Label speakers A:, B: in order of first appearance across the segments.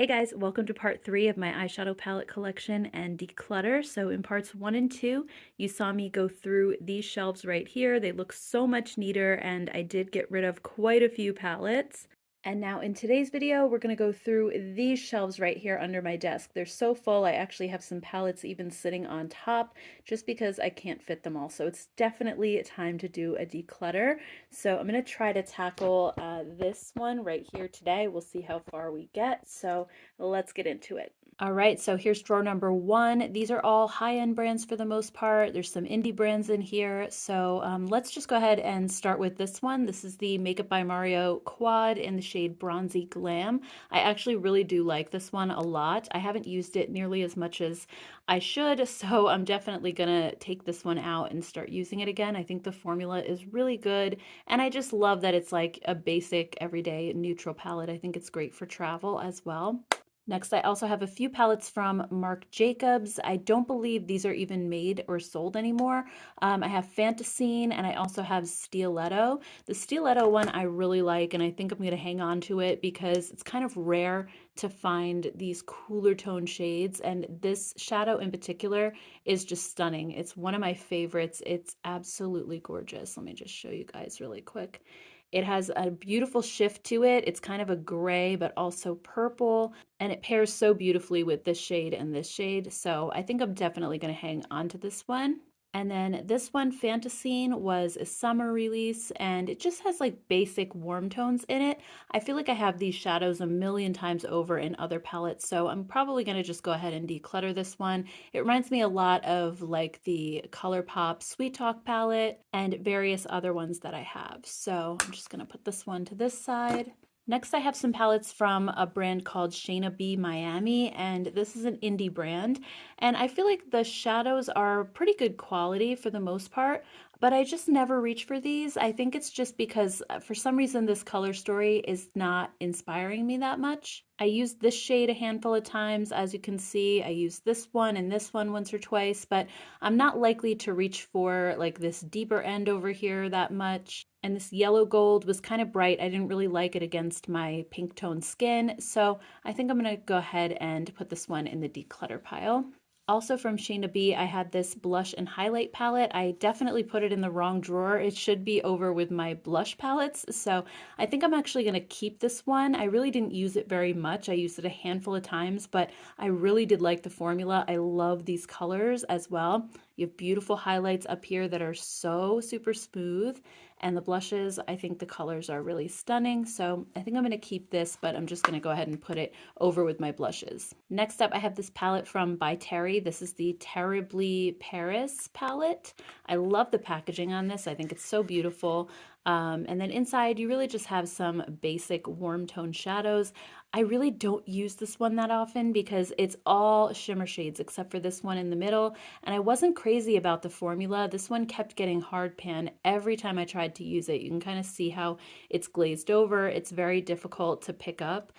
A: Hey guys, welcome to part 3 of my eyeshadow palette collection and declutter. So in parts 1 and 2, you saw me go through these shelves right here. They look so much neater and I did get rid of quite a few palettes. And now in today's video, we're going to go through these shelves right here under my desk. They're so full, I actually have some palettes even sitting on top just because I can't fit them all. So it's definitely time to do a declutter. So I'm going to try to tackle this one right here today. We'll see how far we get. So let's get into it. All right, so here's drawer number 1. These are all high-end brands for the most part. There's some indie brands in here. So let's just go ahead and start with this one. This is the Makeup by Mario Quad in the shade Bronzy Glam. I actually really do like this one a lot. I haven't used it nearly as much as I should, so I'm definitely gonna take this one out and start using it again. I think the formula is really good, and I just love that it's like a basic everyday neutral palette. I think it's great for travel as well. Next, I also have a few palettes from Marc Jacobs. I don't believe these are even made or sold anymore. I have Fantasine and I also have Stiletto. The Stiletto one I really like, and I think I'm going to hang on to it because it's kind of rare to find these cooler tone shades, and this shadow in particular is just stunning. It's one of my favorites. It's absolutely gorgeous. Let me just show you guys really quick. It has a beautiful shift to it. It's kind of a gray, but also purple, and it pairs so beautifully with this shade and this shade. So I think I'm definitely going to hang on to this one. And then this one, Fantasine, was a summer release, and it just has like basic warm tones in it. I feel like I have these shadows a million times over in other palettes, so I'm probably going to just go ahead and declutter this one. It reminds me a lot of like the ColourPop Sweet Talk palette and various other ones that I have. So I'm just going to put this one to this side. Next, I have some palettes from a brand called Shayna B Miami, and this is an indie brand. And I feel like the shadows are pretty good quality for the most part, but I just never reach for these. I think it's just because for some reason this color story is not inspiring me that much. I used this shade a handful of times, as you can see. I used this one and this one once or twice, but I'm not likely to reach for like this deeper end over here that much. And this yellow gold was kind of bright. I didn't really like it against my pink tone skin, so I think I'm gonna go ahead and put this one in the declutter pile. Also from Shayna B, I had this blush and highlight palette. I definitely put it in the wrong drawer. It should be over with my blush palettes. So I think I'm actually going to keep this one. I really didn't use it very much. I used it a handful of times, but I really did like the formula. I love these colors as well. You have beautiful highlights up here that are so super smooth. And the blushes, I think the colors are really stunning. So I think I'm going to keep this, but I'm just going to go ahead and put it over with my blushes. Next up, I have this palette from By Terry. This is the Terribly Paris palette. I love the packaging on this. I think it's so beautiful. And then inside, you really just have some basic warm tone shadows. I really don't use this one that often because it's all shimmer shades except for this one in the middle. And I wasn't crazy about the formula. This one kept getting hard pan every time I tried to use it. You can kind of see how it's glazed over. It's very difficult to pick up.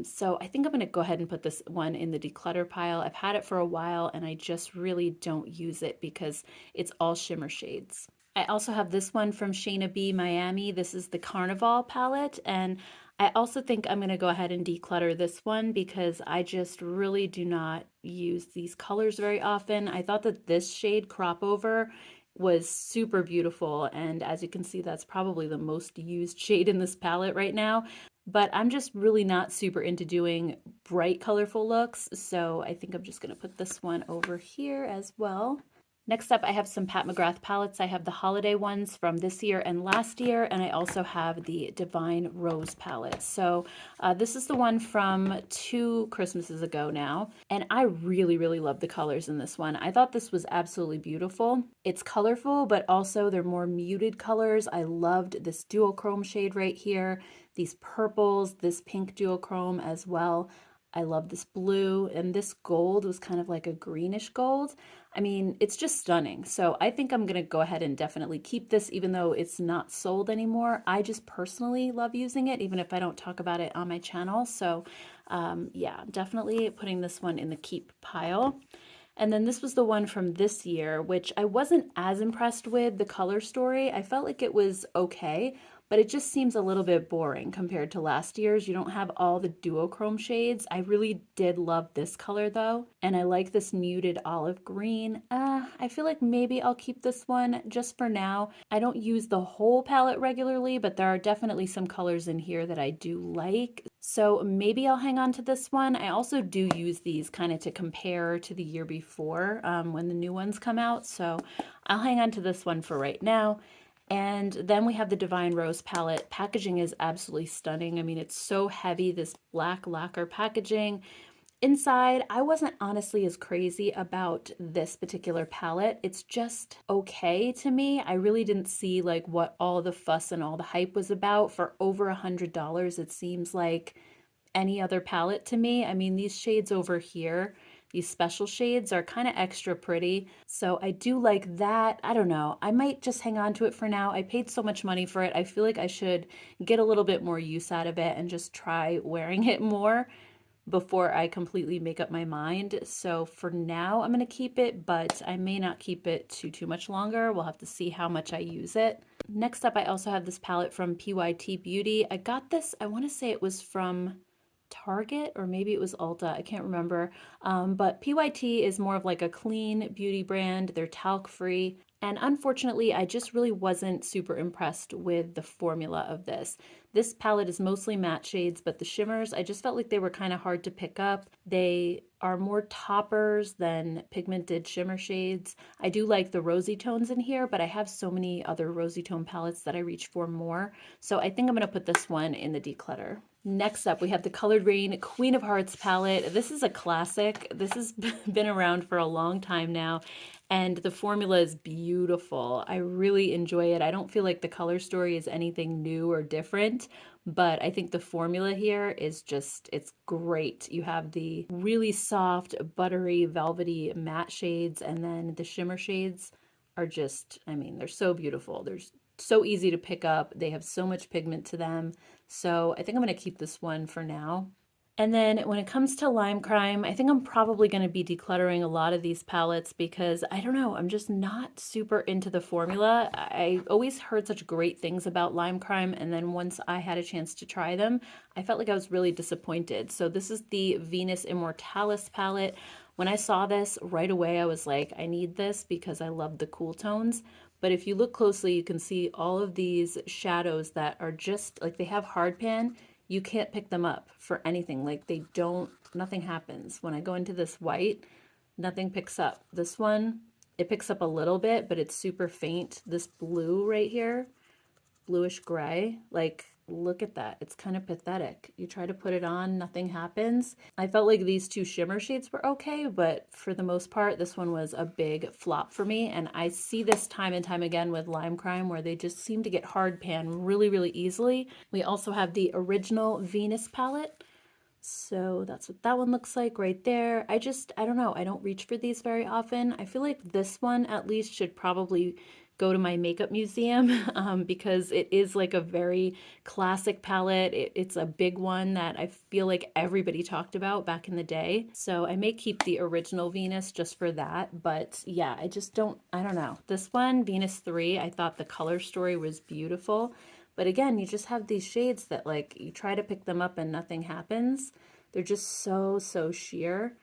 A: So I think I'm going to go ahead and put this one in the declutter pile. I've had it for a while and I just really don't use it because it's all shimmer shades. I also have this one from Shayna B Miami. This is the Carnival palette, and I also think I'm going to go ahead and declutter this one because I just really do not use these colors very often. I thought that this shade Crop Over was super beautiful, and as you can see, that's probably the most used shade in this palette right now. But I'm just really not super into doing bright, colorful looks, so I think I'm just going to put this one over here as well. Next up, I have some Pat McGrath palettes. I have the holiday ones from this year and last year, and I also have the Divine Rose palette. So this is the one from 2 Christmases ago now, and I really, really love the colors in this one. I thought this was absolutely beautiful. It's colorful, but also they're more muted colors. I loved this duochrome shade right here, these purples, this pink duochrome as well. I love this blue, and this gold was kind of like a greenish gold. I mean, it's just stunning. So I think I'm going to go ahead and definitely keep this, even though it's not sold anymore. I just personally love using it, even if I don't talk about it on my channel. So yeah, definitely putting this one in the keep pile. And then this was the one from this year, which I wasn't as impressed with the color story. I felt like it was okay, but it just seems a little bit boring compared to last year's. You don't have all the duochrome shades. I really did love this color though, and I like this muted olive green. I feel like maybe I'll keep this one just for now. I don't use the whole palette regularly, but there are definitely some colors in here that I do like. So maybe I'll hang on to this one. I also do use these kind of to compare to the year before when the new ones come out. So I'll hang on to this one for right now. And then we have the Divine Rose palette. Packaging is absolutely stunning. I mean, it's so heavy, this black lacquer packaging. Inside, I wasn't honestly as crazy about this particular palette. It's just okay to me. I really didn't see like what all the fuss and all the hype was about. For over $100, it seems like any other palette to me. I mean, these shades over here, these special shades are kind of extra pretty. So I do like that. I don't know. I might just hang on to it for now. I paid so much money for it. I feel like I should get a little bit more use out of it and just try wearing it more before I completely make up my mind. So for now, I'm going to keep it, but I may not keep it too much longer. We'll have to see how much I use it. Next up, I also have this palette from PYT Beauty. I got this, I want to say it was from Target or maybe it was Ulta, I can't remember. But PYT is more of like a clean beauty brand. They're talc free. And unfortunately, I just really wasn't super impressed with the formula of this. This palette is mostly matte shades, but the shimmers, I just felt like they were kind of hard to pick up. They are more toppers than pigmented shimmer shades. I do like the rosy tones in here, but I have so many other rosy tone palettes that I reach for more. So I think I'm going to put this one in the declutter. Next up, we have the Colored Rain Queen of Hearts palette. This is a classic. This has been around for a long time now, and the formula is beautiful. I really enjoy it. I don't feel like the color story is anything new or different, but I think the formula here is just, it's great. You have the really soft, buttery, velvety matte shades, and then the shimmer shades are just, I mean, they're so beautiful. They're so easy to pick up. They have so much pigment to them. So I think I'm going to keep this one for now. And then when it comes to Lime Crime, I think I'm probably going to be decluttering a lot of these palettes because I don't know, I'm just not super into the formula. I always heard such great things about Lime Crime, and then once I had a chance to try them, I felt like I was really disappointed. So this is the Venus Immortalis palette. When I saw this right away, I was like, I need this because I love the cool tones. But if you look closely, you can see all of these shadows that are just like they have hard pan. You can't pick them up for anything. Like they don't, nothing happens. When I go into this white, nothing picks up. This one, it picks up a little bit, but it's super faint. This blue right here, bluish gray, like look at that. It's kind of pathetic. You try to put it on, nothing happens. I felt like these two shimmer shades were okay, but for the most part, this one was a big flop for me. And I see this time and time again with Lime Crime where they just seem to get hard pan really easily. We also have the original Venus palette. So that's what that one looks like right there. I don't know. I don't reach for these very often. I feel like this one at least should probably go to my makeup museum because it is like a very classic palette. It's a big one that I feel like everybody talked about back in the day. So I may keep the original Venus just for that. But yeah, I don't know. This one, Venus 3, I thought the color story was beautiful. But again, you just have these shades that like you try to pick them up and nothing happens. They're just so sheer.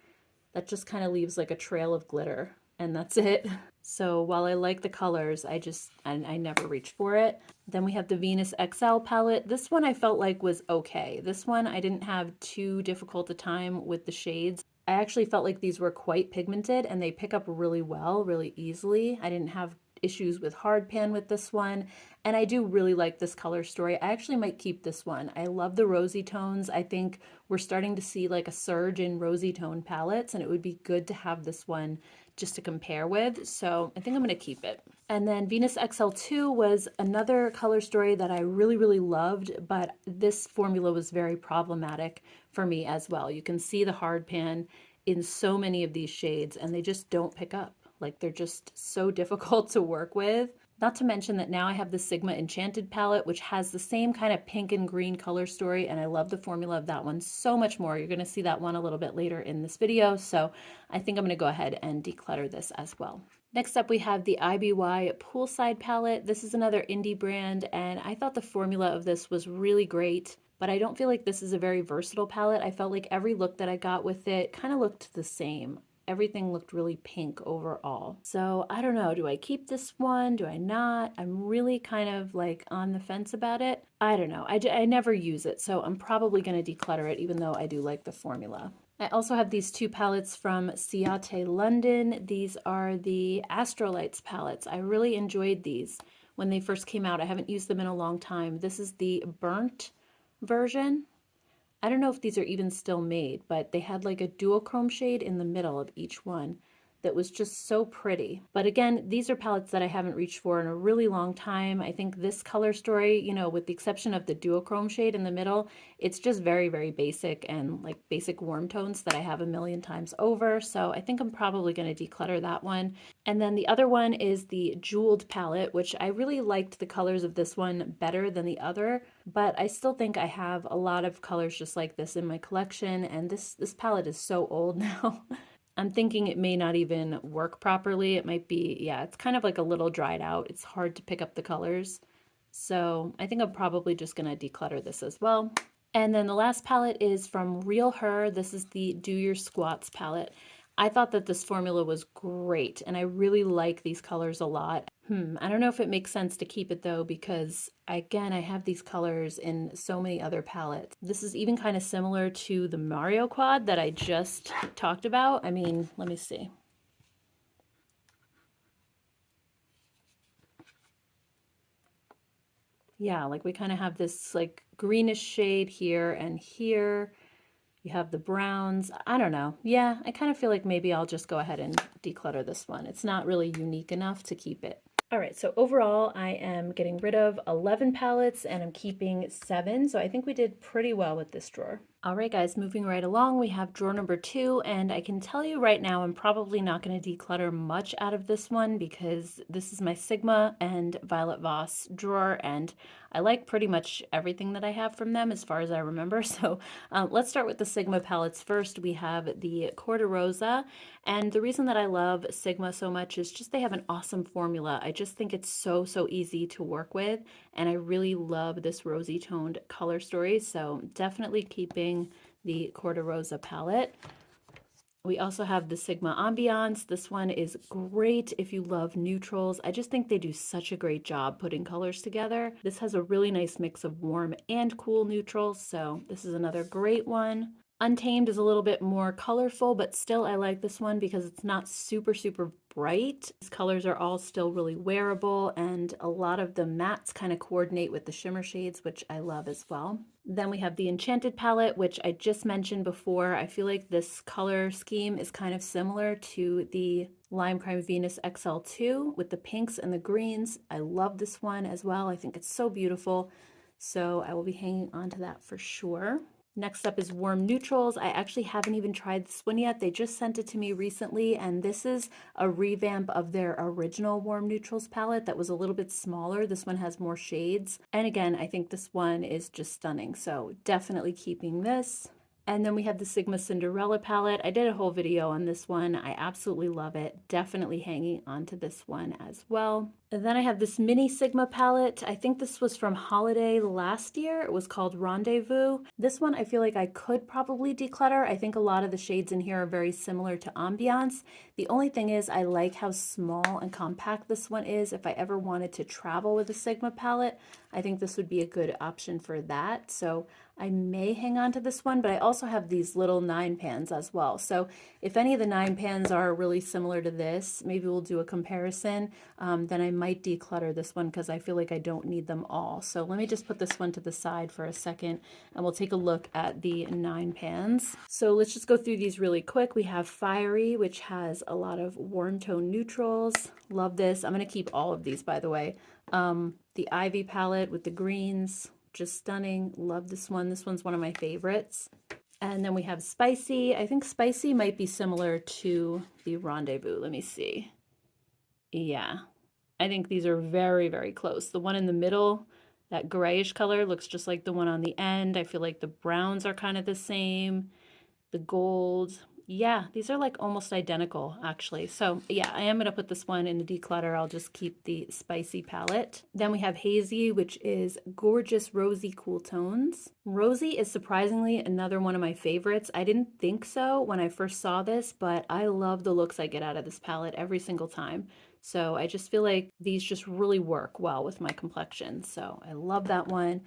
A: That just kind of leaves like a trail of glitter and that's it. So while I like the colors, I never reach for it. Then we have the Venus XL palette. This one I felt like was okay. This one I didn't have too difficult a time with the shades. I actually felt like these were quite pigmented and they pick up really well, really easily. I didn't have issues with hard pan with this one, and I do really like this color story. I actually might keep this one. I love the rosy tones. I think we're starting to see like a surge in rosy tone palettes, and it would be good to have this one just to compare with. So I think I'm going to keep it. And then Venus XL2 was another color story that I really loved, but this formula was very problematic for me as well. You can see the hard pan in so many of these shades, and they just don't pick up. Like they're just so difficult to work with. Not to mention that now I have the Sigma Enchanted palette, which has the same kind of pink and green color story, and I love the formula of that one so much more. You're going to see that one a little bit later in this video, so I think I'm going to go ahead and declutter this as well. Next up, we have the IBY Poolside Palette. This is another indie brand, and I thought the formula of this was really great, but I don't feel like this is a very versatile palette. I felt like every look that I got with it kind of looked the same. Everything looked really pink overall. So I don't know, do I keep this one? Do I not? I'm really kind of like on the fence about it. I don't know. I never use it, so I'm probably going to declutter it, even though I do like the formula. I also have these two palettes from Ciate London. These are the Astrolights palettes. I really enjoyed these when they first came out. I haven't used them in a long time. This is the burnt version. I don't know if these are even still made, but they had like a duochrome shade in the middle of each one that was just so pretty. But again, these are palettes that I haven't reached for in a really long time. I think this color story, you know, with the exception of the duochrome shade in the middle, it's just very, very basic and like basic warm tones that I have a million times over. So I think I'm probably going to declutter that one. And then the other one is the Jeweled palette, which I really liked the colors of this one better than the other, but I still think I have a lot of colors just like this in my collection, and this palette is so old now. I'm thinking it may not even work properly. It might be, yeah, it's kind of like a little dried out. It's hard to pick up the colors. So I think I'm probably just going to declutter this as well. And then the last palette is from Real Her. This is the Do Your Squats palette. I thought that this formula was great, and I really like these colors a lot. I don't know if it makes sense to keep it though, because again, I have these colors in so many other palettes. This is even kind of similar to the Mario quad that I just talked about. I mean, let me see. Yeah, like we kind of have this like greenish shade here and here. You have the browns. I don't know. Yeah, I kind of feel like maybe I'll just go ahead and declutter this one. It's not really unique enough to keep it. All right, so overall, I am getting rid of 11 palettes and I'm keeping 7. So I think we did pretty well with this drawer. All right, guys, moving right along, we have drawer number 2, and I can tell you right now, I'm probably not going to declutter much out of this one because this is my Sigma and Violet Voss drawer, and I like pretty much everything that I have from them as far as I remember. So let's start with the Sigma palettes first. We have the Corda Rosa, and the reason that I love Sigma so much is just they have an awesome formula. I just think it's so, so easy to work with, and I really love this rosy toned color story, so definitely keeping the Corda Rosa palette. We also have the Sigma Ambiance. This one is great if you love neutrals. I just think they do such a great job putting colors together. This has a really nice mix of warm and cool neutrals, so this is another great one. Untamed is a little bit more colorful, but still I like this one because it's not super, super bright. These colors are all still really wearable, and a lot of the mattes kind of coordinate with the shimmer shades, which I love as well. Then we have the Enchanted palette, which I just mentioned before. I feel like this color scheme is kind of similar to the Lime Crime Venus XL2 with the pinks and the greens. I love this one as well. I think it's so beautiful. So I will be hanging on to that for sure. Next up is Warm Neutrals. I actually haven't even tried this one yet. They just sent it to me recently, and this is a revamp of their original Warm Neutrals palette that was a little bit smaller. This one has more shades. And again, I think this one is just stunning. So definitely keeping this. And then we have the Sigma Cinderella palette. I did a whole video on this one. I absolutely love it. Definitely hanging onto this one as well. And then I have this mini Sigma palette. I think this was from holiday last year. It was called Rendezvous. This one I feel like I could probably declutter. I think a lot of the shades in here are very similar to Ambiance. The only thing is I like how small and compact this one is. If I ever wanted to travel with a Sigma palette, I think this would be a good option for that. So I may hang on to this one, but I also have these little 9 pans as well. So if any of the 9 pans are really similar to this, maybe we'll do a comparison. Then I might declutter this one because I feel like I don't need them all. So let me just put this one to the side for a second and we'll take a look at the 9 pans. So let's just go through these really quick. We have Fiery, which has a lot of warm tone neutrals. Love this. I'm going to keep all of these, by the way. The Ivy palette with the greens, just stunning. Love this one. This one's one of my favorites. And then we have Spicy. I think Spicy might be similar to the Rendezvous. Let me see. Yeah, I think these are very, very close. The one in the middle, that grayish color, looks just like the one on the end. I feel like the browns are kind of the same. The gold, Yeah, these are like almost identical actually. So yeah, I am gonna put this one in the declutter. I'll just keep the spicy palette. Then we have Hazy, which is gorgeous rosy cool tones. Rosy is surprisingly another one of my favorites. I didn't think so when I first saw this, but I love the looks I get out of this palette every single time. So I just feel like these just really work well with my complexion. So I love that one.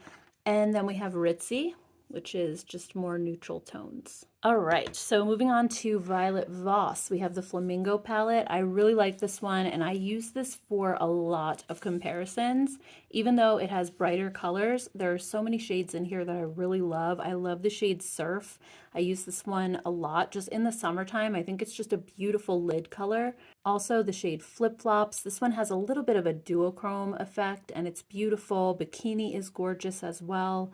A: And then we have Ritzy, which is just more neutral tones. All right, so moving on to Violet Voss, we have the Flamingo palette. I really like this one, and I use this for a lot of comparisons. Even though it has brighter colors, there are so many shades in here that I really love. I love the shade Surf. I use this one a lot just in the summertime. I think it's just a beautiful lid color. Also, the shade Flip Flops. This one has a little bit of a duochrome effect, and it's beautiful. Bikini is gorgeous as well.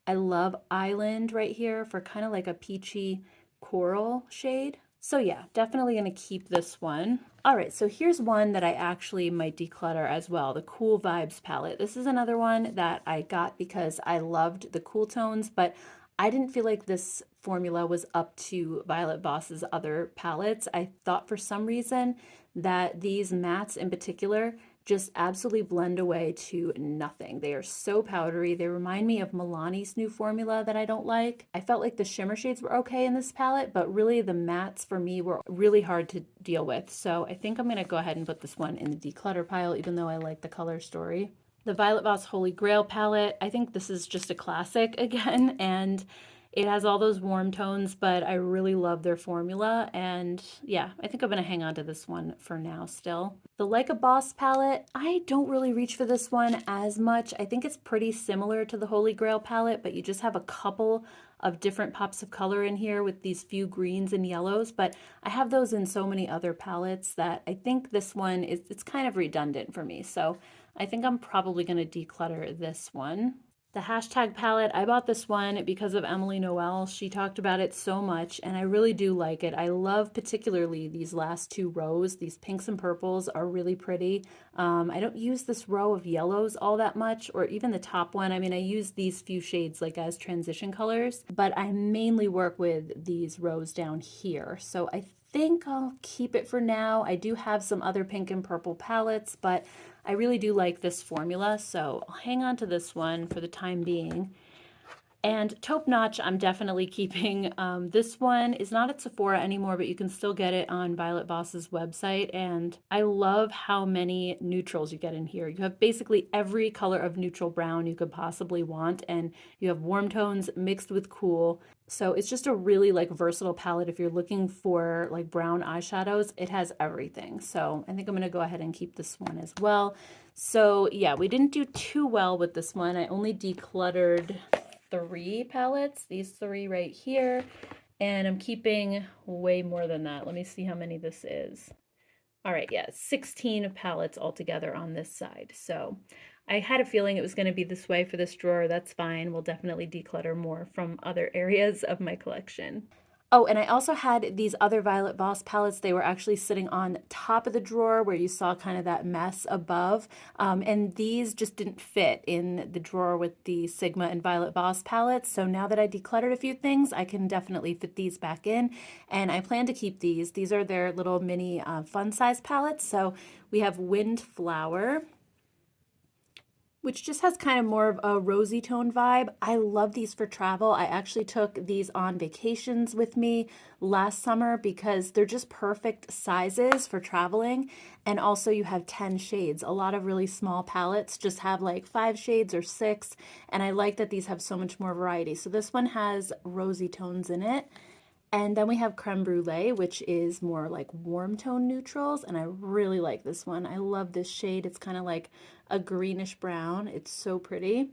A: I love Island right here for kind of like a peachy coral shade. So yeah, definitely gonna keep this one. All right, so here's one that I actually might declutter as well, the Cool Vibes palette. This is another one that I got because I loved the cool tones, but I didn't feel like this formula was up to Violet Voss's other palettes. I thought for some reason that these mattes in particular just absolutely blend away to nothing. They are so powdery. They remind me of Milani's new formula that I don't like. I felt like the shimmer shades were okay in this palette, but really the mattes for me were really hard to deal with. So I think I'm going to go ahead and put this one in the declutter pile, even though I like the color story. The Violet Voss Holy Grail palette, I think this is just a classic again, and it has all those warm tones, but I really love their formula. And yeah, I think I'm going to hang on to this one for now still. The Like a Boss palette, I don't really reach for this one as much. I think it's pretty similar to the Holy Grail palette, but you just have a couple of different pops of color in here with these few greens and yellows. But I have those in so many other palettes that I think this one is, it's kind of redundant for me. So I think I'm probably going to declutter this one. The hashtag palette, I bought this one because of Emily Noel. She talked about it so much, and I really do like it. I love particularly these last two rows. These pinks and purples are really pretty. I don't use this row of yellows all that much, or even the top one. I mean, I use these few shades like as transition colors, but I mainly work with these rows down here. So I think I'll keep it for now. I do have some other pink and purple palettes, but I really do like this formula, so I'll hang on to this one for the time being. And Taupe Notch, I'm definitely keeping. This one is not at Sephora anymore, but you can still get it on Violet Voss's website. And I love how many neutrals you get in here. You have basically every color of neutral brown you could possibly want, and you have warm tones mixed with cool. So it's just a really like versatile palette. If you're looking for like brown eyeshadows, it has everything. So I think I'm gonna go ahead and keep this one as well. So yeah, we didn't do too well with this one. I only decluttered 3 palettes, these 3 right here, and I'm keeping way more than that. Let me see how many this is. All right, yeah, 16 palettes altogether on this side. So I had a feeling it was going to be this way for this drawer. That's fine. We'll definitely declutter more from other areas of my collection. Oh, and I also had these other Violet Voss palettes. They were actually sitting on top of the drawer where you saw kind of that mess above. And these just didn't fit in the drawer with the Sigma and Violet Voss palettes. So now that I decluttered a few things, I can definitely fit these back in. And I plan to keep these. These are their little mini fun size palettes. So we have Windflower, which just has kind of more of a rosy tone vibe. I love these for travel. I actually took these on vacations with me last summer because they're just perfect sizes for traveling. And also you have 10 shades. A lot of really small palettes just have like 5 shades or 6. And I like that these have so much more variety. So this one has rosy tones in it. And then we have Creme Brulee, which is more like warm tone neutrals, and I really like this one. I love this shade. It's kind of like a greenish brown. It's so pretty.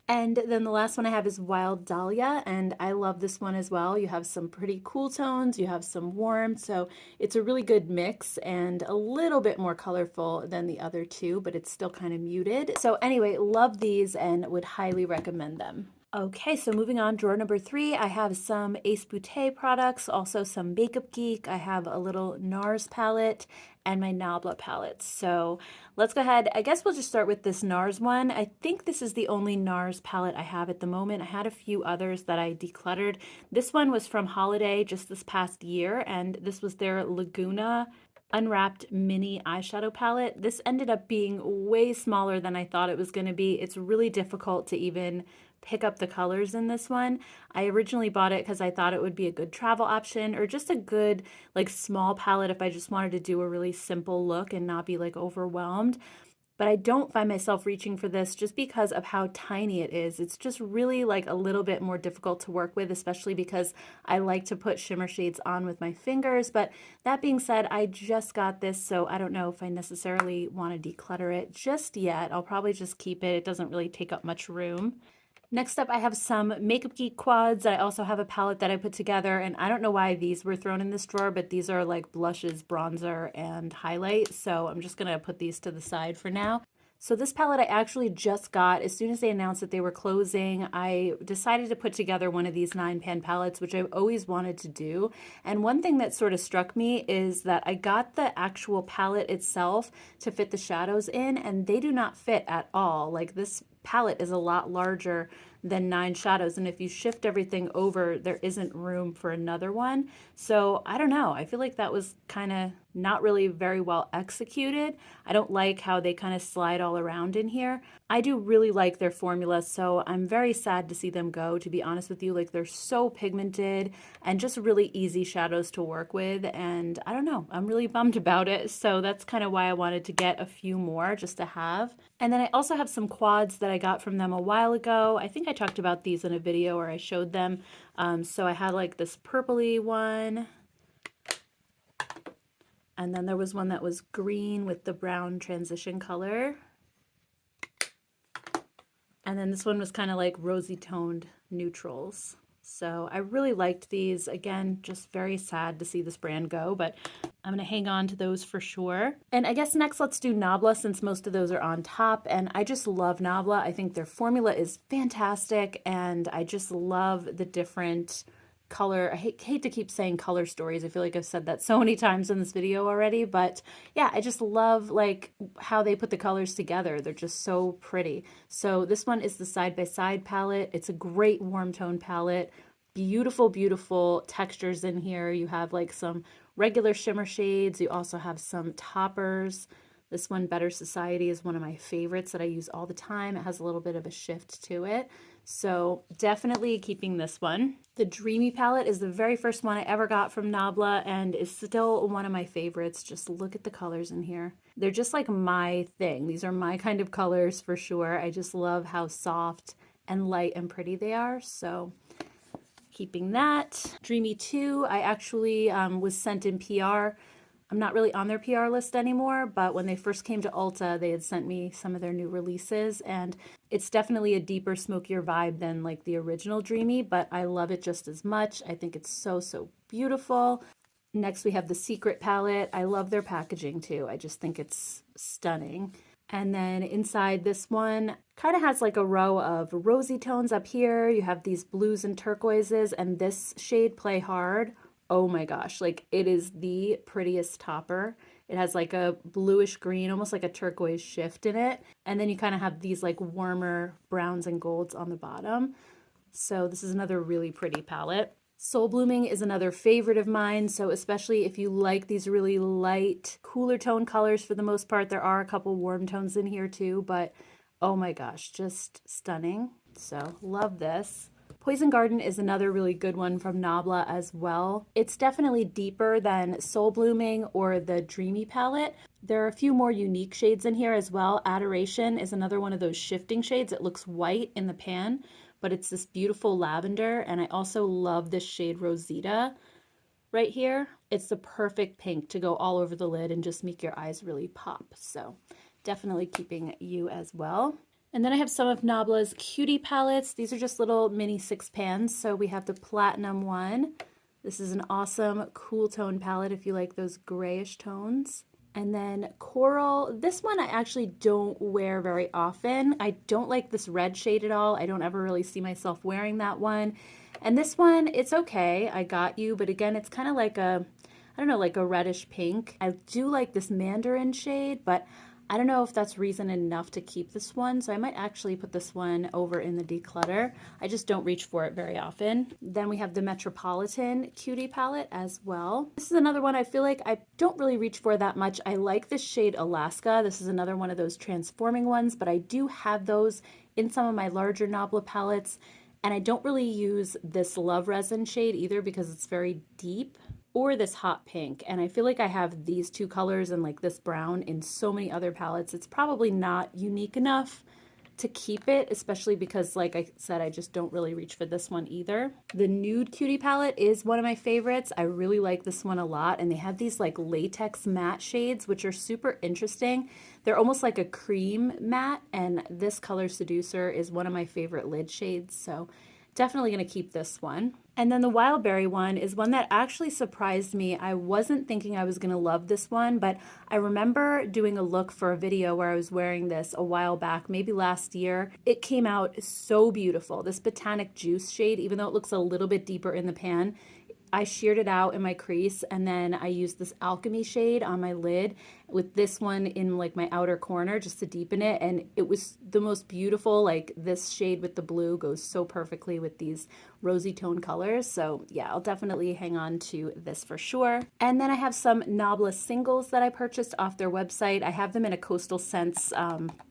A: And then the last one I have is Wild Dahlia, and I love this one as well. You have some pretty cool tones, you have some warm, so it's a really good mix and a little bit more colorful than the other two, but it's still kind of muted. So anyway, love these and would highly recommend them. Okay, so moving on, drawer number 3, I have some Ace Beauté products, also some Makeup Geek. I have a little Nars palette and my Nabla palettes. So let's go ahead. I guess we'll just start with this Nars one. I think this is the only Nars palette I have at the moment. I had a few others that I decluttered. This one was from Holiday just this past year, and this was their Laguna Unwrapped mini eyeshadow palette. This ended up being way smaller than I thought it was going to be. It's really difficult to even pick up the colors in this one. I originally bought it because I thought it would be a good travel option or just a good like small palette if I just wanted to do a really simple look and not be like overwhelmed. But I don't find myself reaching for this just because of how tiny it is. It's just really like a little bit more difficult to work with, especially because I like to put shimmer shades on with my fingers. But that being said, I just got this, so I don't know if I necessarily want to declutter it just yet. I'll probably just keep it. It doesn't really take up much room. Next up, I have some Makeup Geek quads. I also have a palette that I put together, and I don't know why these were thrown in this drawer, but these are like blushes, bronzer, and highlight. So I'm just gonna put these to the side for now. So this palette I actually just got as soon as they announced that they were closing. I decided to put together one of these 9-pan palettes, which I've always wanted to do. And one thing that sort of struck me is that I got the actual palette itself to fit the shadows in, and they do not fit at all. Like this palette is a lot larger than 9 shadows, and if you shift everything over, there isn't room for another one. So I don't know, I feel like that was kind of not really very well executed. I don't like how they kind of slide all around in here. I do really like their formula, so I'm very sad to see them go, to be honest with you. Like, they're so pigmented and just really easy shadows to work with, and I don't know, I'm really bummed about it. So that's kind of why I wanted to get a few more just to have. And then I also have some quads that I got from them a while ago. I think I talked about these in a video where I showed them. So I had like this purpley one, and then there was one that was green with the brown transition color. And then this one was kind of like rosy toned neutrals. So I really liked these. Again, just very sad to see this brand go, but I'm gonna hang on to those for sure. And I guess next let's do Nabla, since most of those are on top. And I just love Nabla. I think their formula is fantastic, and I just love the different color. I hate to keep saying color stories. I feel like I've said that so many times in this video already, but yeah, I just love like how they put the colors together. They're just so pretty. So this one is the side by side palette. It's a great warm tone palette. Beautiful, beautiful textures in here. You have like some regular shimmer shades. You also have some toppers. This one, Better Society, is one of my favorites that I use all the time. It has a little bit of a shift to it. So definitely keeping this one. The Dreamy palette is the very first one I ever got from Nabla and is still one of my favorites. Just look at the colors in here. They're just like my thing. These are my kind of colors for sure. I just love how soft and light and pretty they are. So keeping that. Dreamy 2, I actually was sent in PR. I'm not really on their PR list anymore, but when they first came to Ulta, they had sent me some of their new releases, and it's definitely a deeper, smokier vibe than like the original Dreamy, but I love it just as much. I think it's so, so beautiful. Next, we have the Secret palette. I love their packaging too. I just think it's stunning. And then inside this one kind of has like a row of rosy tones up here. You have these blues and turquoises, and this shade, Play Hard. Oh my gosh, like it is the prettiest topper. It has like a bluish green, almost like a turquoise shift in it. And then you kind of have these like warmer browns and golds on the bottom. So this is another really pretty palette. Soul Blooming is another favorite of mine, so especially if you like these really light, cooler tone colors for the most part. There are a couple warm tones in here too, but oh my gosh, just stunning. So love this. Poison Garden is another really good one from Nabla as well. It's definitely deeper than Soul Blooming or the Dreamy palette. There are a few more unique shades in here as well. Adoration is another one of those shifting shades. It looks white in the pan, but it's this beautiful lavender, and I also love this shade Rosita right here. It's the perfect pink to go all over the lid and just make your eyes really pop. So definitely keeping you as well. And then I have some of Nabla's Cutie palettes. These are just little mini 6 pans. So we have the Platinum one. This is an awesome cool tone palette if you like those grayish tones. And then Coral, this one I actually don't wear very often. I don't like this red shade at all. I don't ever really see myself wearing that one. And this one, it's okay. I got you, but again, it's kind of like a, I don't know, like a reddish pink. I do like this Mandarin shade, but I don't know if that's reason enough to keep this one, so I might actually put this one over in the declutter. I just don't reach for it very often. Then we have the Metropolitan Cutie palette as well. This is another one I feel like I don't really reach for that much. I like this shade Alaska. This is another one of those transforming ones, but I do have those in some of my larger Nabla palettes, and I don't really use this Love Resin shade either because it's very deep, or this hot pink. And I feel like I have these two colors and like this brown in so many other palettes. It's probably not unique enough to keep it, especially because, like I said, I just don't really reach for this one either. The Nude Cutie palette is one of my favorites. I really like this one a lot, and they have these like latex matte shades, which are super interesting. They're almost like a cream matte, and this color Seducer is one of my favorite lid shades, so definitely going to keep this one. And then the Wildberry one is one that actually surprised me. I wasn't thinking I was going to love this one, but I remember doing a look for a video where I was wearing this a while back, maybe last year. It came out so beautiful. This Botanic Juice shade, even though it looks a little bit deeper in the pan, I sheared it out in my crease, and then I used this Alchemy shade on my lid with this one in like my outer corner just to deepen it, and it was the most beautiful. Like, this shade with the blue goes so perfectly with these rosy tone colors. So yeah, I'll definitely hang on to this for sure. And then I have some Nabla singles that I purchased off their website. I have them in a Coastal Scents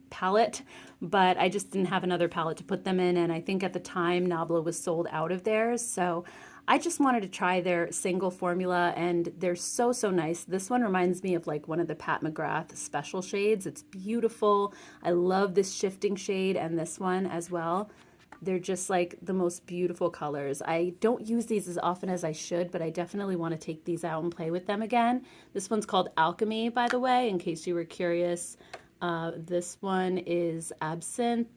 A: palette, but I just didn't have another palette to put them in, and I think at the time Nabla was sold out of theirs, so I just wanted to try their single formula, and they're so nice. This one reminds me of like one of the Pat McGrath special shades. It's beautiful. I love this shifting shade and this one as well. They're just like the most beautiful colors. I don't use these as often as I should, but I definitely want to take these out and play with them again. This one's called Alchemy, by the way, in case you were curious. This one is Absinthe.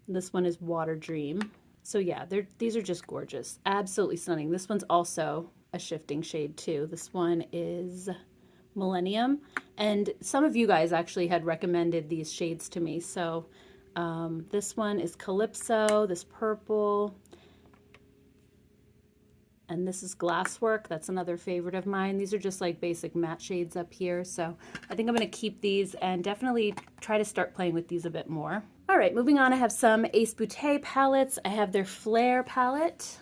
A: This one is Water Dream. So yeah, these are just gorgeous. Absolutely stunning. This one's also a shifting shade too. This one is Millennium. And some of you guys actually had recommended these shades to me. So this one is Calypso, this purple. And this is Glasswork. That's another favorite of mine. These are just like basic matte shades up here. So I think I'm going to keep these and definitely try to start playing with these a bit more. All right, moving on, I have some Ace Beauté palettes. I have their Flare palette.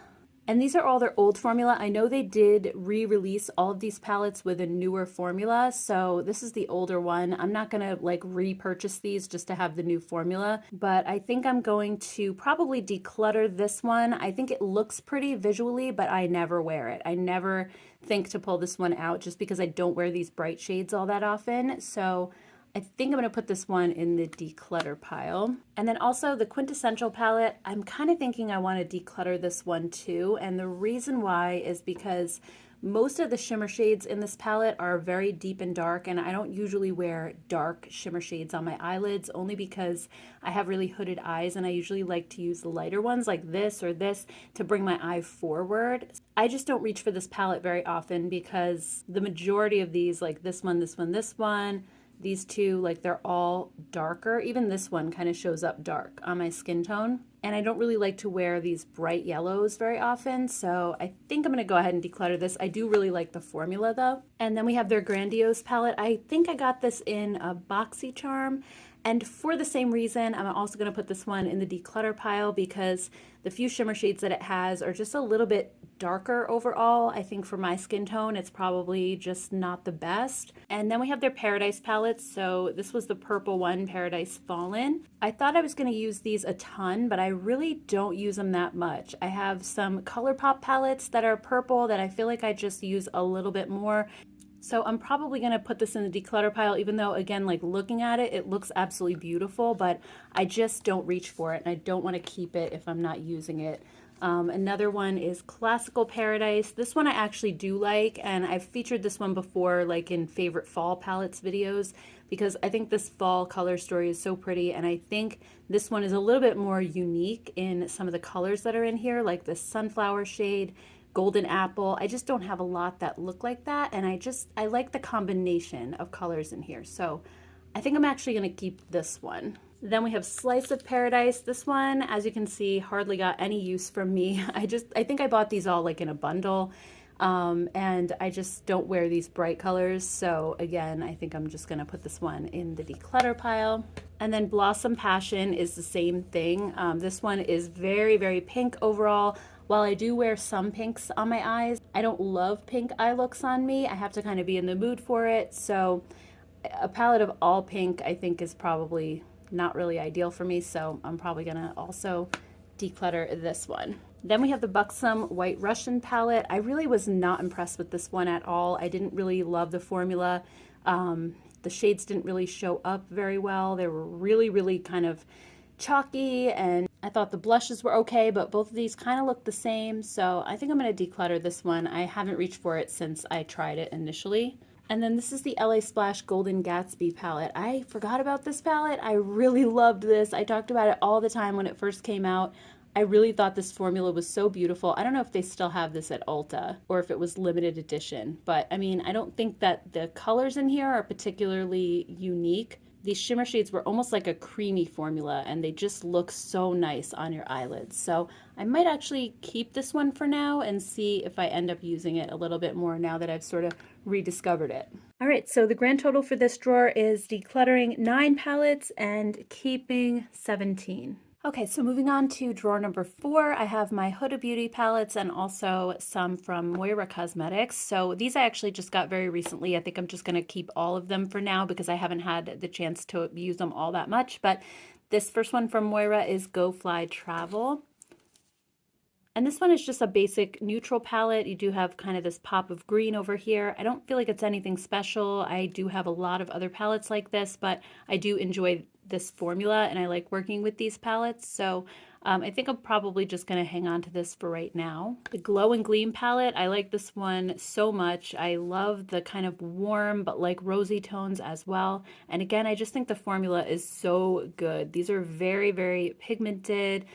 A: And these are all their old formula. I know they did re-release all of these palettes with a newer formula, so this is the older one. I'm not gonna like repurchase these just to have the new formula, but I think I'm going to probably declutter this one. I think it looks pretty visually, but I never wear it. I never think to pull this one out just because I don't wear these bright shades all that often. So I think I'm going to put this one in the declutter pile. And then also the Quintessential palette, I'm kind of thinking I want to declutter this one too. And the reason why is because most of the shimmer shades in this palette are very deep and dark, and I don't usually wear dark shimmer shades on my eyelids only because I have really hooded eyes, and I usually like to use the lighter ones like this or this to bring my eye forward. I just don't reach for this palette very often because the majority of these, like this one, this one, this one, these two, like they're all darker. Even this one kind of shows up dark on my skin tone. And I don't really like to wear these bright yellows very often. So I think I'm going to go ahead and declutter this. I do really like the formula though. And then we have their Grandiose palette. I think I got this in a BoxyCharm. And for the same reason, I'm also going to put this one in the declutter pile because the few shimmer shades that it has are just a little bit darker overall. I think for my skin tone, it's probably just not the best. And then we have their Paradise palettes. So this was the purple one, Paradise Fallen. I thought I was going to use these a ton, but I really don't use them that much. I have some ColourPop palettes that are purple that I feel like I just use a little bit more. So I'm probably going to put this in the declutter pile, even though, again, like looking at it, it looks absolutely beautiful, but I just don't reach for it, and I don't want to keep it if I'm not using it. Another one is Classical Paradise. This one I actually do like, and I've featured this one before, like in favorite fall palettes videos, because I think this fall color story is so pretty, and I think this one is a little bit more unique in some of the colors that are in here, like this sunflower shade, golden apple. I just don't have a lot that look like that, and I like the combination of colors in here. So I think I'm actually going to keep this one. Then we have Slice of Paradise. This one, as you can see, hardly got any use from me. I think I bought these all like in a bundle. And I just don't wear these bright colors. So again, I think I'm just gonna put this one in the declutter pile. And then Blossom Passion is the same thing. This one is very, very pink overall. While I do wear some pinks on my eyes, I don't love pink eye looks on me. I have to kind of be in the mood for it. So a palette of all pink I think is probably not really ideal for me. So I'm probably gonna also declutter this one. Then we have the Buxom White Russian palette. I really was not impressed with this one at all. I didn't really love the formula. The shades didn't really show up very well. They were really, really kind of chalky, and I thought the blushes were okay, but both of these kind of look the same. So I think I'm going to declutter this one. I haven't reached for it since I tried it initially. And then this is the LA Splash Golden Gatsby palette. I forgot about this palette. I really loved this. I talked about it all the time when it first came out. I really thought this formula was so beautiful. I don't know if they still have this at Ulta or if it was limited edition, but I mean, I don't think that the colors in here are particularly unique. These shimmer shades were almost like a creamy formula, and they just look so nice on your eyelids. So I might actually keep this one for now and see if I end up using it a little bit more now that I've sort of rediscovered it. All right, so the grand total for this drawer is decluttering 9 palettes and keeping 17. Okay, so moving on to drawer number 4, I have my Huda Beauty palettes and also some from Moira Cosmetics. So these I actually just got very recently. I think I'm just going to keep all of them for now because I haven't had the chance to use them all that much. But this first one from Moira is Go Fly Travel. And this one is just a basic neutral palette. You do have kind of this pop of green over here. I don't feel like it's anything special. I do have a lot of other palettes like this, but I do enjoy this formula and I like working with these palettes. So I think I'm probably just going to hang on to this for right now. The Glow and Gleam palette, I like this one so much. I love the kind of warm but like rosy tones as well. And again, I just think the formula is so good. These are very, very pigmented,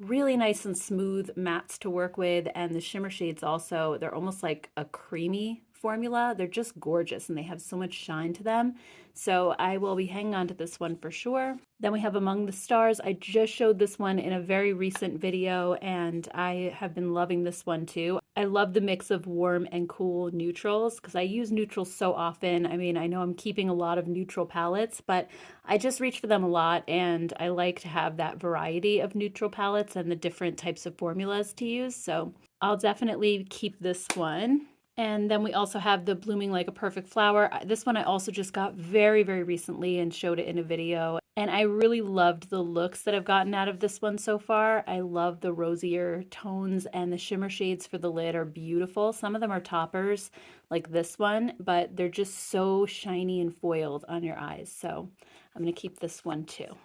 A: really nice and smooth mattes to work with, and the shimmer shades also, they're almost like a creamy formula. They're just gorgeous and they have so much shine to them. So I will be hanging on to this one for sure. Then we have Among the Stars. I just showed this one in a very recent video and I have been loving this one too. I love the mix of warm and cool neutrals because I use neutrals so often. I mean, I know I'm keeping a lot of neutral palettes, but I just reach for them a lot and I like to have that variety of neutral palettes and the different types of formulas to use. So I'll definitely keep this one. And then we also have the Blooming Like a Perfect Flower. This one I also just got very, very recently and showed it in a video. And I really loved the looks that I've gotten out of this one so far. I love the rosier tones and the shimmer shades for the lid are beautiful. Some of them are toppers like this one, but they're just so shiny and foiled on your eyes. So I'm going to keep this one too.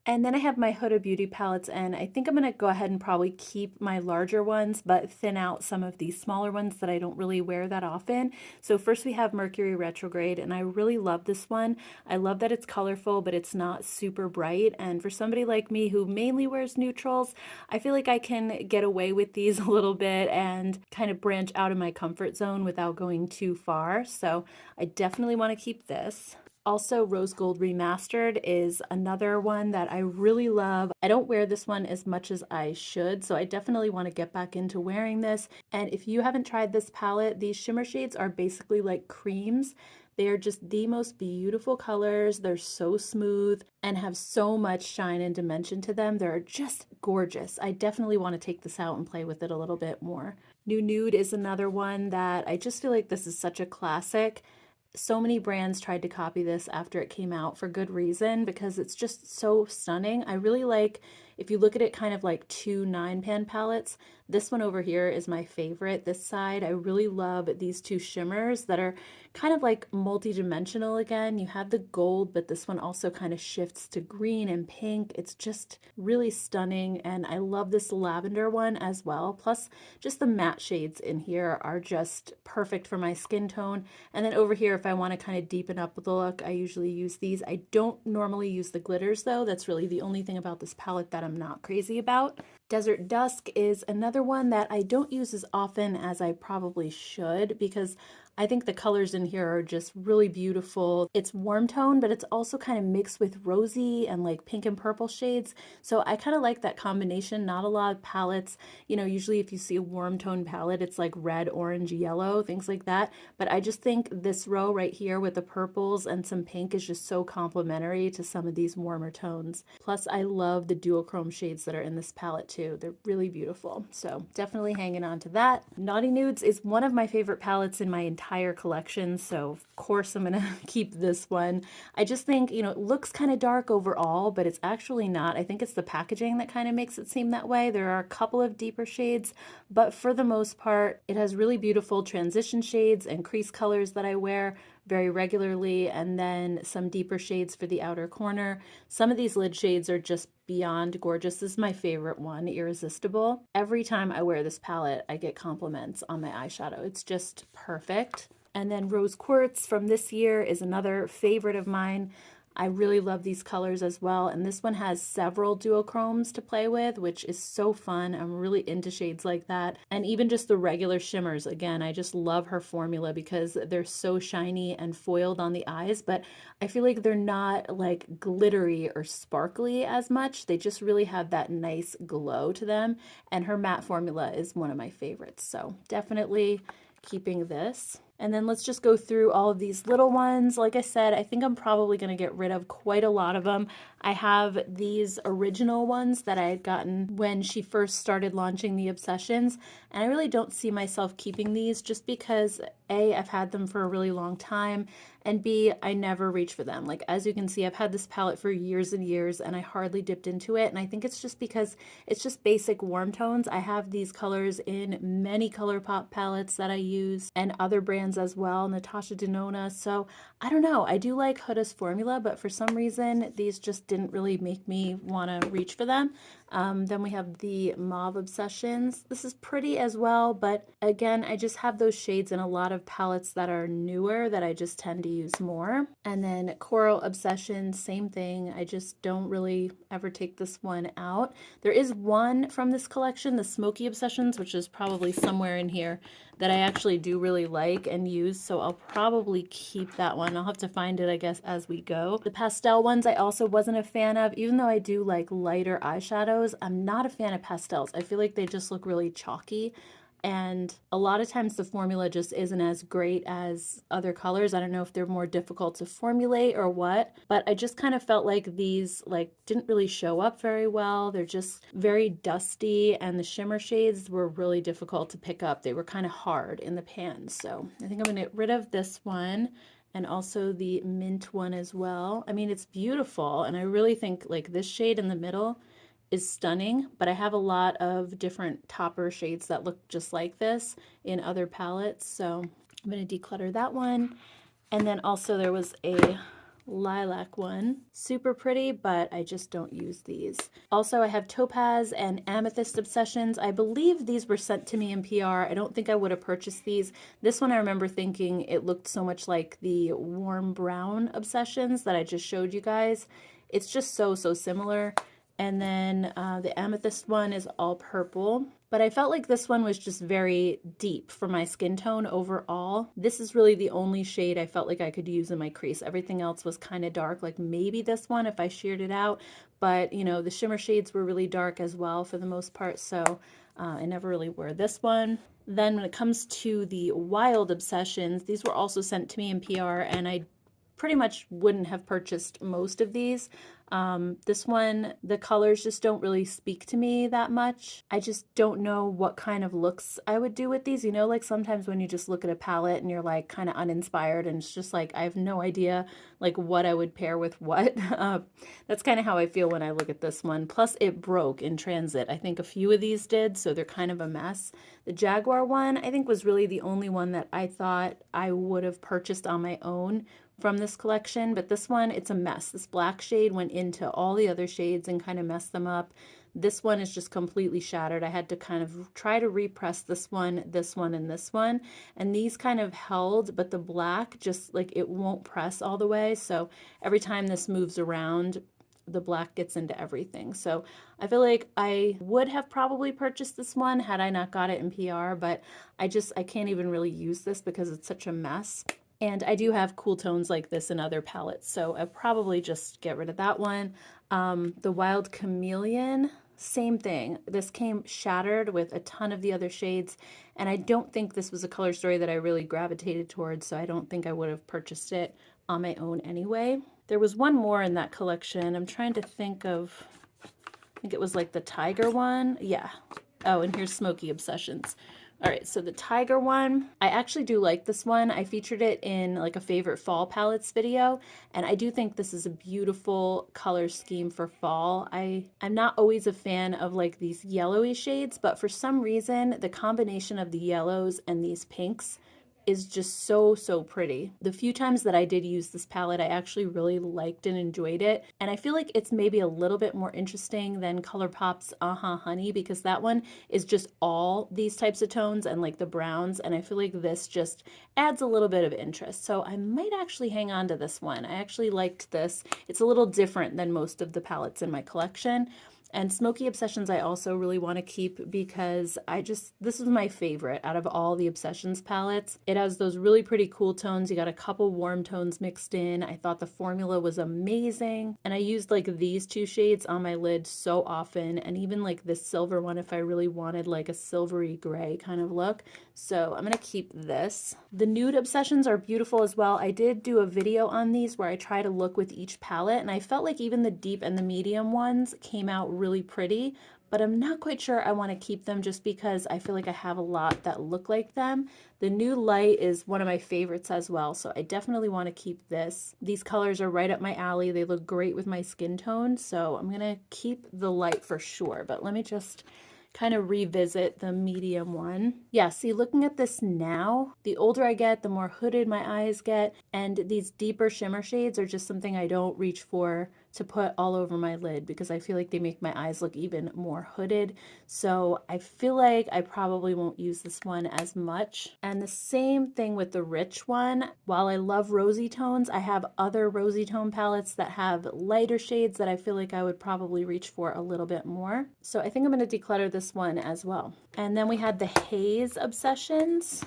A: And then I have my Huda Beauty palettes, and I think I'm going to go ahead and probably keep my larger ones, but thin out some of these smaller ones that I don't really wear that often. So first we have Mercury Retrograde, and I really love this one. I love that it's colorful, but it's not super bright. And for somebody like me who mainly wears neutrals, I feel like I can get away with these a little bit and kind of branch out of my comfort zone without going too far. So I definitely want to keep this. Also, Rose Gold Remastered is another one that I really love. I don't wear this one as much as I should, so I definitely want to get back into wearing this. And if you haven't tried this palette, these shimmer shades are basically like creams. They are just the most beautiful colors. They're so smooth and have so much shine and dimension to them. They're just gorgeous. I definitely want to take this out and play with it a little bit more. New Nude is another one that I just feel like this is such a classic. So many brands tried to copy this after it came out for good reason because it's just so stunning. I really like, if you look at it kind of like 2 9-pan palettes, this one over here is my favorite. This side, I really love these 2 shimmers that are kind of like multi-dimensional again. You have the gold, but this one also kind of shifts to green and pink. It's just really stunning, and I love this lavender one as well. Plus, just the matte shades in here are just perfect for my skin tone. And then over here, if I want to kind of deepen up the look, I usually use these. I don't normally use the glitters though. That's really the only thing about this palette that I'm not crazy about. Desert Dusk is another one that I don't use as often as I probably should because I think the colors in here are just really beautiful. It's warm tone, but it's also kind of mixed with rosy and like pink and purple shades. So I kind of like that combination. Not a lot of palettes, you know, usually if you see a warm tone palette, it's like red, orange, yellow, things like that. But I just think this row right here with the purples and some pink is just so complementary to some of these warmer tones. Plus, I love the duochrome shades that are in this palette too. They're really beautiful. So definitely hanging on to that. Naughty Nudes is one of my favorite palettes in my entire collection. So of course I'm gonna keep this one. I just think, you know, it looks kind of dark overall, but it's actually not. I think it's the packaging that kind of makes it seem that way. There are a couple of deeper shades, but for the most part, it has really beautiful transition shades and crease colors that I wear very regularly, and then some deeper shades for the outer corner. Some of these lid shades are just beyond gorgeous. This is my favorite one, Irresistible. Every time I wear this palette, I get compliments on my eyeshadow. It's just perfect. And then Rose Quartz from this year is another favorite of mine. I really love these colors as well. And this one has several duochromes to play with, which is so fun. I'm really into shades like that. And even just the regular shimmers. Again, I just love her formula because they're so shiny and foiled on the eyes, but I feel like they're not like glittery or sparkly as much. They just really have that nice glow to them. And her matte formula is one of my favorites. So definitely keeping this. And then let's just go through all of these little ones. Like I said, I think I'm probably going to get rid of quite a lot of them. I have these original ones that I had gotten when she first started launching the Obsessions, and I really don't see myself keeping these just because A, I've had them for a really long time, and B, I never reach for them. Like, as you can see, I've had this palette for years and years, and I hardly dipped into it, and I think it's just because it's just basic warm tones. I have these colors in many ColourPop palettes that I use, and other brands as well, Natasha Denona. So I don't know, I do like Huda's formula, but for some reason these just didn't really make me want to reach for them. Then we have the Mauve Obsessions. This is pretty as well, but again, I just have those shades in a lot of palettes that are newer that I just tend to use more. And then Coral Obsessions, same thing. I just don't really ever take this one out. There is one from this collection, the Smoky Obsessions, which is probably somewhere in here, that I actually do really like and use, so I'll probably keep that one. I'll have to find it, I guess, as we go. The pastel ones I also wasn't a fan of, even though I do like lighter eyeshadows. I'm not a fan of pastels. I feel like they just look really chalky, and a lot of times the formula just isn't as great as other colors. I don't know if they're more difficult to formulate or what, but I just kind of felt like these like didn't really show up very well. They're just very dusty, and the shimmer shades were really difficult to pick up. They were kind of hard in the pan. So I think I'm gonna get rid of this one, and also the mint one as well. I mean, it's beautiful, and I really think like this shade in the middle is stunning, but I have a lot of different topper shades that look just like this in other palettes, so I'm going to declutter that one. And then also there was a lilac one, super pretty, but I just don't use these. Also, I have Topaz and Amethyst Obsessions. I believe these were sent to me in PR. I don't think I would have purchased these. This one I remember thinking it looked so much like the warm brown Obsessions that I just showed you guys. It's just so similar. And then the amethyst one is all purple. But I felt like this one was just very deep for my skin tone overall. This is really the only shade I felt like I could use in my crease. Everything else was kind of dark, like maybe this one if I sheared it out. But, you know, the shimmer shades were really dark as well for the most part, so I never really wore this one. Then when it comes to the Wild Obsessions, these were also sent to me in PR, and I pretty much wouldn't have purchased most of these. This one, the colors just don't really speak to me that much. I just don't know what kind of looks I would do with these. You know, like sometimes when you just look at a palette and you're like kind of uninspired, and it's just like I have no idea like what I would pair with what. That's kind of how I feel when I look at this one. Plus it broke in transit. I think a few of these did, so they're kind of a mess. The Jaguar one I think was really the only one that I thought I would have purchased on my own from this collection, but this one, it's a mess. This black shade went into all the other shades and kind of messed them up. This one is just completely shattered. I had to kind of try to repress this one, and this one, and these kind of held, but the black just like it won't press all the way, so every time this moves around, the black gets into everything. So I feel like I would have probably purchased this one had I not got it in PR, but I can't even really use this because it's such a mess. And I do have cool tones like this in other palettes, so I'll probably just get rid of that one. The Wild Chameleon, same thing. This came shattered with a ton of the other shades, and I don't think this was a color story that I really gravitated towards, so I don't think I would have purchased it on my own anyway. There was one more in that collection. I'm trying to think of, I think it was like the tiger one. Yeah. Oh, and here's Smoky Obsessions. All right, so the tiger one, I actually do like this one. I featured it in like a favorite fall palettes video, and I do think this is a beautiful color scheme for fall. I'm not always a fan of like these yellowy shades, but for some reason, the combination of the yellows and these pinks is just so pretty. The few times that I did use this palette, I actually really liked and enjoyed it. And I feel like it's maybe a little bit more interesting than ColourPop's Honey, because that one is just all these types of tones and like the browns. And I feel like this just adds a little bit of interest. So I might actually hang on to this one. I actually liked this. It's a little different than most of the palettes in my collection. And Smoky Obsessions I also really want to keep because this is my favorite out of all the Obsessions palettes. It has those really pretty cool tones. You got a couple warm tones mixed in. I thought the formula was amazing. And I used like these two shades on my lid so often, and even like this silver one if I really wanted like a silvery gray kind of look. So I'm going to keep this. The nude Obsessions are beautiful as well. I did do a video on these where I try to look with each palette, and I felt like even the deep and the medium ones came out really pretty, but I'm not quite sure I want to keep them just because I feel like I have a lot that look like them. The new light is one of my favorites as well, so I definitely want to keep this. These colors are right up my alley. They look great with my skin tone, so I'm going to keep the light for sure, but let me just kind of revisit the medium one. Yeah, see, looking at this now, the older I get, the more hooded my eyes get, and these deeper shimmer shades are just something I don't reach for to put all over my lid because I feel like they make my eyes look even more hooded. So I feel like I probably won't use this one as much. And the same thing with the rich one. While I love rosy tones, I have other rosy tone palettes that have lighter shades that I feel like I would probably reach for a little bit more. So I think I'm going to declutter this one as well. And then we had the Haze Obsessions.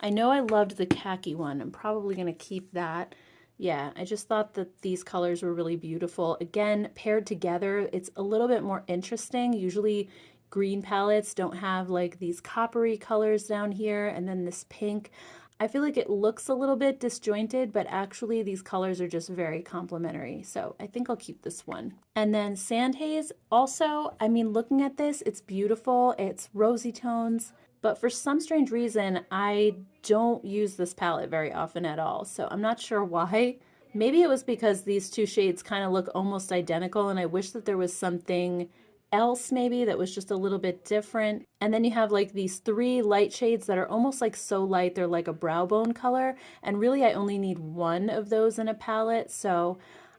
A: I know I loved the khaki one. I'm probably going to keep that. Yeah, I just thought that these colors were really beautiful. Again, paired together, it's a little bit more interesting. Usually green palettes don't have like these coppery colors down here and then this pink. I feel like it looks a little bit disjointed, but actually these colors are just very complementary. So I think I'll keep this one. And then Sand Haze also, I mean, looking at this, it's beautiful. It's rosy tones. But for some strange reason, I don't use this palette very often at all. So I'm not sure why. Maybe it was because these two shades kind of look almost identical and I wish that there was something else maybe that was just a little bit different. And then you have like these three light shades that are almost like so light, they're like a brow bone color. And really I only need one of those in a palette. So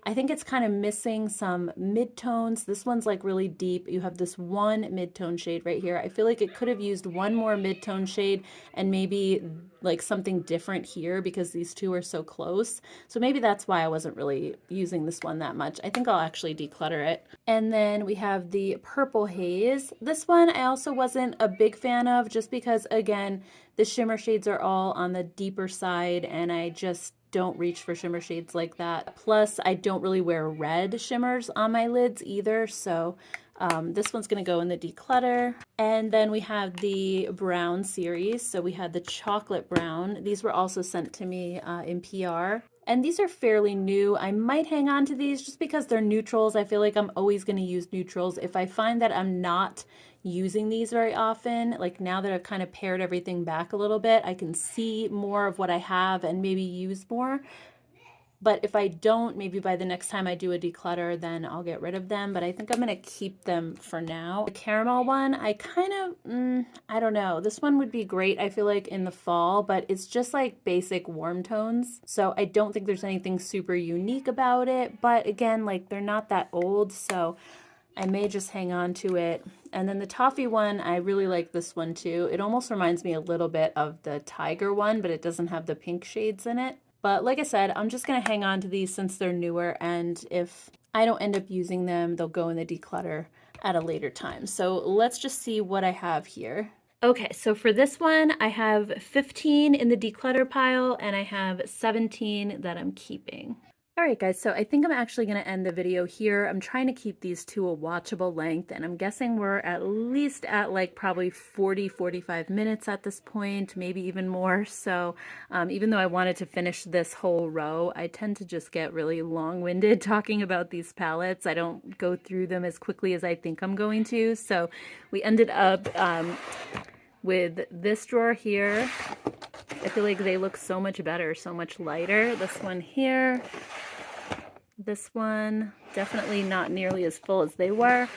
A: I think it's kind of missing some midtones. This one's like really deep. You have this one midtone shade right here. I feel like it could have used one more midtone shade and maybe like something different here because these two are so close. So maybe that's why I wasn't really using this one that much. I think I'll actually declutter it. And then we have the Purple Haze. This one I also wasn't a big fan of just because, again, the shimmer shades are all on the deeper side and I just don't reach for shimmer shades like that. Plus, I don't really wear red shimmers on my lids either, so this one's going to go in the declutter. And then we have the brown series. So we had the chocolate brown. These were also sent to me in PR. And these are fairly new. I might hang on to these just because they're neutrals. I feel like I'm always going to use neutrals. If I find that I'm not using these very often, like now that I've kind of pared everything back a little bit, I can see more of what I have and maybe use more. But if I don't, maybe by the next time I do a declutter, then I'll get rid of them. But I think I'm going to keep them for now. The caramel one, I kind of, I don't know. This one would be great, I feel like, in the fall, but it's just like basic warm tones. So I don't think there's anything super unique about it. But again, like they're not that old, so I may just hang on to it. And then the toffee one, I really like this one too. It almost reminds me a little bit of the tiger one, but it doesn't have the pink shades in it. But like I said, I'm just going to hang on to these since they're newer, and if I don't end up using them, they'll go in the declutter at a later time. So let's just see what I have here. Okay, so for this one, I have 15 in the declutter pile, and I have 17 that I'm keeping. All right, guys, so I think I'm actually going to end the video here. I'm trying to keep these to a watchable length, and I'm guessing we're at least at like probably 45 minutes at this point, maybe even more. So even though I wanted to finish this whole row, I tend to just get really long-winded talking about these palettes. I don't go through them as quickly as I think I'm going to. So we ended up with this drawer here. I feel like they look so much better, so much lighter. This one here, this one, definitely not nearly as full as they were.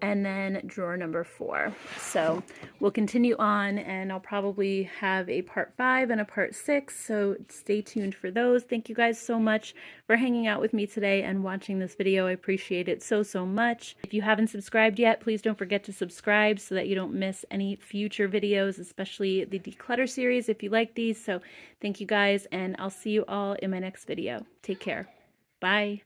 A: And then drawer number 4. So we'll continue on, and I'll probably have a part 5 and a part 6, so stay tuned for those. Thank you guys so much for hanging out with me today and watching this video. I appreciate it so much. If you haven't subscribed yet, please don't forget to subscribe so that you don't miss any future videos, especially the declutter series if you like these. So thank you guys, and I'll see you all in my next video. Take care. Bye.